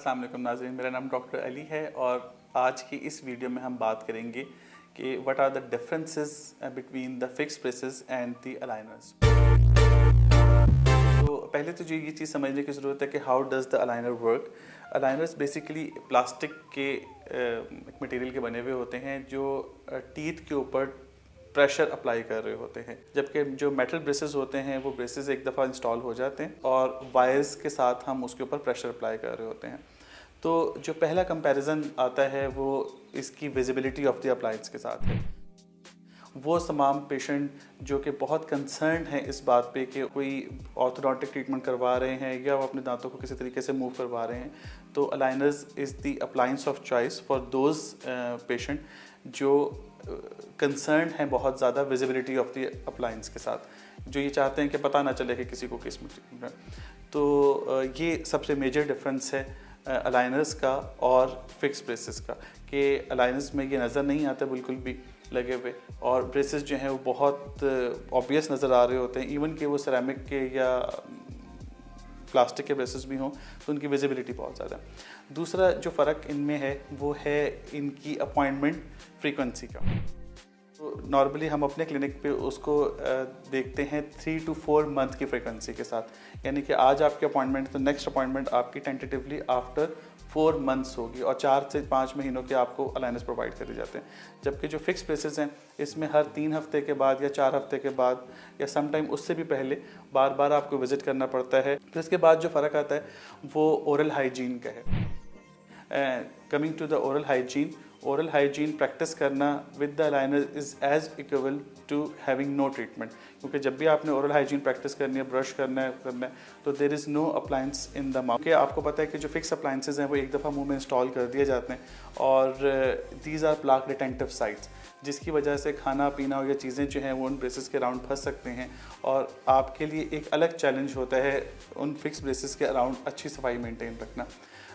अस्सलाम वालेकुम नाज़रीन, मेरा नाम डॉक्टर अली है और आज की इस वीडियो में हम बात करेंगे कि what are the differences between the fixed braces and the aligners. तो पहले तो जो ये चीज़ समझने की ज़रूरत है कि how does the aligner work. Aligners basically plastic के मटेरियल के बने हुए होते हैं जो टीथ के ऊपर प्रेशर अप्लाई कर रहे होते हैं, जबकि जो मेटल ब्रेसेस होते हैं वो ब्रेसेस एक दफ़ा इंस्टॉल हो जाते हैं और वायर्स के साथ हम उसके ऊपर प्रेशर अप्लाई कर रहे होते हैं। तो जो पहला कंपैरिजन आता है वो इसकी विजिबिलिटी ऑफ द अप्लायंस के साथ है। वो तमाम पेशेंट जो कि बहुत कंसर्न हैं इस बात पे कि कोई ऑर्थोडोंटिक ट्रीटमेंट करवा रहे हैं या वो अपने दांतों को किसी तरीके से मूव करवा रहे हैं, तो aligners is the appliance of choice for those patient जो कंसर्न हैं बहुत ज़्यादा विजिबिलिटी ऑफ द अप्लायंस के साथ, जो ये चाहते हैं कि पता ना चले कि किसी को किस में। तो ये सबसे मेजर डिफरेंस है अलाइनर्स का और फिक्स ब्रेसेस का, कि अलाइनर्स में ये नज़र नहीं आता बिल्कुल भी लगे हुए और ब्रेसेस जो हैं वो बहुत ऑब्वियस नज़र आ रहे होते हैं, इवन कि वो सिरेमिक के या प्लास्टिक के ब्रेसेस भी हों तो उनकी विजिबिलिटी बहुत ज़्यादा है। दूसरा जो फ़र्क इनमें है वो है इनकी अपॉइंटमेंट फ्रीक्वेंसी का। तो नॉर्मली हम अपने क्लिनिक पे उसको देखते हैं 3 to 4 मंथ की फ्रीक्वेंसी के साथ, यानी कि आज आपकी अपॉइंटमेंट तो नेक्स्ट अपॉइंटमेंट आपकी टेंटेटिवली आफ्टर 4 मंथ्स होगी और 4 से 5 महीनों के आपको अलाइनर्स प्रोवाइड करे जाते हैं। जबकि जो फिक्स ब्रेसेस हैं इसमें हर 3 हफ्ते के बाद या 4 हफ्ते के बाद या सम टाइम उससे भी पहले बार बार आपको विज़िट करना पड़ता है। तो इसके बाद जो फ़र्क आता है वो ओरल हाइजीन का है। Coming to the oral hygiene practice करना with the aligner is as equal to having no treatment, क्योंकि जब भी आपने ओरल हाइजीन प्रैक्टिस करनी है, ब्रश करना है तो there is no appliance in the mouth. आपको पता है कि जो फिक्स अप्लायंसेज हैं वो एक दफ़ा मुंह में इंस्टॉल कर दिए जाते हैं और these are plaque retentive sites, जिसकी वजह से खाना पीना या चीज़ें जो हैं वो उन ब्रेसेस के अराउंड फंस सकते हैं और आपके लिए एक अलग चैलेंज होता है उन फिक्स ब्रेसेस के अराउंड अच्छी सफाई मेंटेन रखना।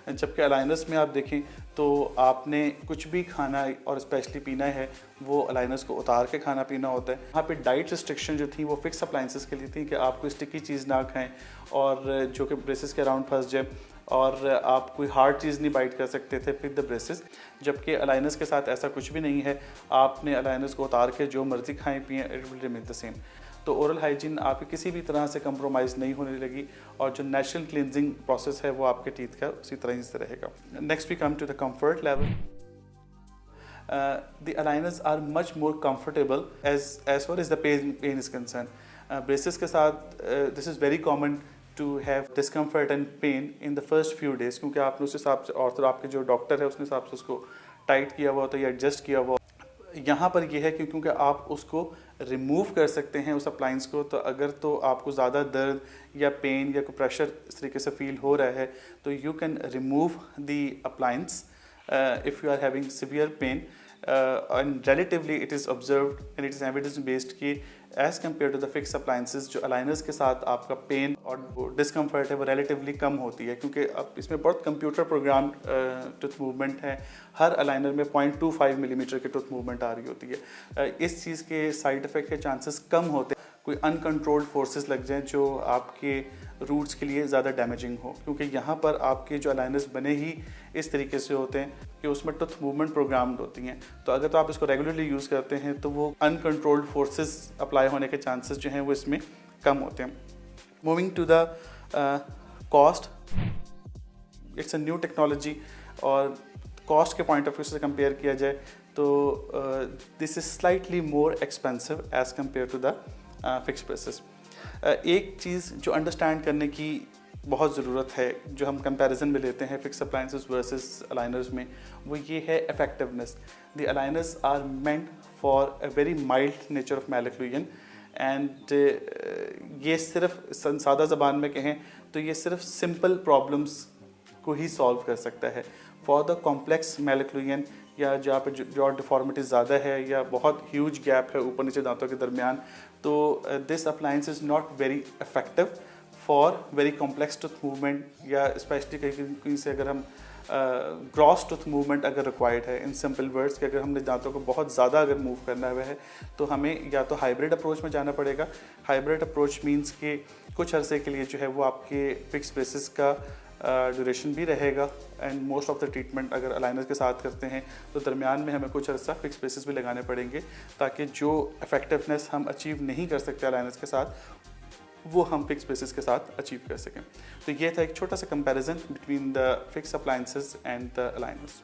जबकि अलाइनर्स में आप देखें तो आपने कुछ भी खाना और स्पेशली पीना है वो अलाइनर्स को उतार के खाना पीना होता है। वहाँ पे डाइट रिस्ट्रिक्शन जो थी वो फिक्स अप्लायंसेस के लिए थी कि आप कोई स्टिकी चीज़ ना खाएं और जो कि ब्रेसेस के अराउंड फंस जाए, और आप कोई हार्ड चीज़ नहीं बाइट कर सकते थे विद द ब्रेसेस। जबकि अलाइनर्स के साथ ऐसा कुछ भी नहीं है, आपने अलाइनर्स को उतार के जो मर्ज़ी खाएं पिएँ, it will remain the same. तो ओरल हाइजीन आपकी किसी भी तरह से कंप्रोमाइज़ नहीं होने लगी और जो नेचुरल क्लिनजिंग प्रोसेस है वो आपके टीथ का उसी तरह से रहेगा। Next we come to the comfort level. The aligners are much more comfortable as far as the pain is concern. Braces के साथ this is very common to have discomfort and pain in the first few days, क्योंकि आपने उस हिसाब से और तो आपके जो डॉक्टर है उसके हिसाब से उसको टाइट किया हुआ होता है या एडजस्ट किया हुआ। यहाँ पर यह है कि क्योंकि आप उसको रिमूव कर सकते हैं उस अप्लायंस को, तो अगर तो आपको ज़्यादा दर्द या पेन या कोई प्रेशर इस तरीके से फील हो रहा है तो you can remove the appliance if you are having severe pain and relatively it is observed and it is evidence based कि as compare to the fix appliances जो अलाइनर्स के साथ आपका पेन और डिस्कम्फर्ट है वो रिलेटिवली कम होती है, क्योंकि अब इसमें बहुत कंप्यूटर प्रोग्राम टूथ मूवमेंट है। हर अलाइनर में 0.25 मिलीमीटर की टूथ मूवमेंट आ रही होती है। इस चीज़ के साइड इफ़ेक्ट के चांसेस कम होते हैं कोई अनकंट्रोल्ड फोर्सेस लग जाएं जो आपके रूट्स के लिए ज़्यादा डैमेजिंग हो, क्योंकि यहाँ पर आपके जो अलाइनर्स बने ही इस तरीके से होते हैं कि उसमें टूथ मूवमेंट प्रोग्राम्ड होती हैं। तो अगर तो आप इसको रेगुलरली यूज़ करते हैं तो वो अनकंट्रोल्ड फोर्सेस अप्लाई होने के चांसेस जो हैं वो इसमें कम होते हैं। Moving to the cost, it's a new technology और कॉस्ट के पॉइंट ऑफ व्यू से कंपेयर किया जाए तो this is slightly more expensive as compare to the fix braces. एक चीज़ जो अंडरस्टैंड करने की बहुत ज़रूरत है जो हम कंपैरिजन में लेते हैं फिक्स अप्लायंसेस वर्सेस अलाइनर्स में, वो ये है effectiveness. The aligners are meant for a very mild nature of malocclusion and ये सिर्फ सादा ज़बान में कहें तो ये सिर्फ सिंपल प्रॉब्लम्स को ही सॉल्व कर सकता है। फॉर द कॉम्प्लेक्स मैलिक्यूलियन या जहाँ पर जो डिफॉर्मिटीज़ ज़्यादा है या बहुत ह्यूज गैप है ऊपर नीचे दांतों के दरमियान, तो this appliance is not very effective for very complex tooth movement या स्पेशली कहीं से अगर हम ग्रॉस टूथ मूवमेंट अगर रिक्वायर्ड है, इन सिंपल वर्ड्स कि अगर हमने दांतों को बहुत ज़्यादा अगर मूव करना हुआ है तो हमें या तो हाइब्रिड अप्रोच में जाना पड़ेगा। हाइब्रिड अप्रोच मींस कि कुछ अरसे के लिए जो है वो आपके फिक्स ब्रेसेस का ड्यूरेशन भी रहेगा। And most of the treatment अगर अलाइनर के साथ करते हैं तो दरमियान में हमें कुछ अर्सा फिक्स स्पेसेस भी लगाने पड़ेंगे, ताकि जो इफेक्टिवनेस हम अचीव नहीं कर सकते अलाइनर्स के साथ वो हम फिक्स स्पेसेस के साथ अचीव कर सकें। तो ये था एक छोटा सा comparison between the fix appliances and the aligners.